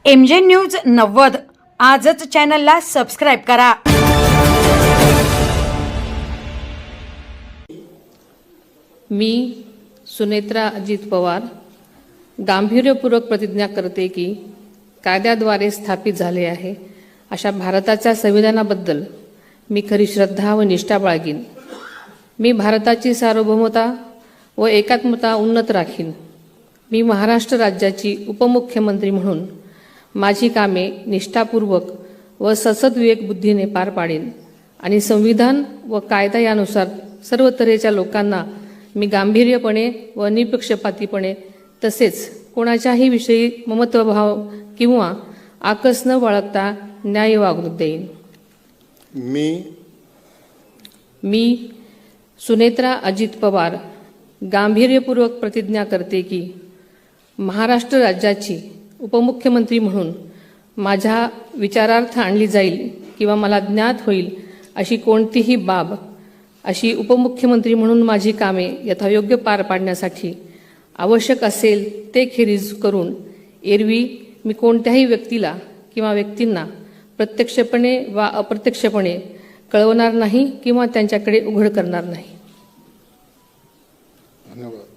MJ news 90 आजच चॅनलला subscribe करा। मी सुनेत्रा अजित पवार गांभीर्यपूर्वक प्रतिज्ञा करते की कायद्याद्वारे स्थापित झाले आहे अशा भारताच्या संविधानाबद्दल मी खरी श्रद्धा व निष्ठा बाळगीन। मी भारताची सार्वभौमता व एकात्मता उन्नत राखीन। मी महाराष्ट्र राज्याची उपमुख्यमंत्री म्हणून माझी कामे निष्ठापूर्वक व ससद्विवेक बुद्धीने पार पाडेन आणि संविधान व कायदा यानुसार सर्व तऱ्हेच्या लोकांना मी गांभीर्यपणे व निपक्षपातीपणे तसेच कोणाच्याही विषयी ममत्वभाव किंवा आकस न बाळगता न्याय वागणूक देईन। मी सुनेत्रा अजित पवार गांभीर्यपूर्वक प्रतिज्ञा करते की महाराष्ट्र राज्याची उपमुख्यमंत्री म्हणून माझ्या विचारार्थ आणली जाईल किंवा मला ज्ञात होईल अशी कोणतीही बाब अशी उपमुख्यमंत्री म्हणून माझी कामे यथायोग्य पार पाडण्यासाठी आवश्यक असेल ते खेरीज करून एरवी मी कोणत्याही व्यक्तीला किंवा व्यक्तींना प्रत्यक्षपणे वा अप्रत्यक्षपणे कळवणार नाही किंवा त्यांच्याकडे उघड करणार नाही। धन्यवाद।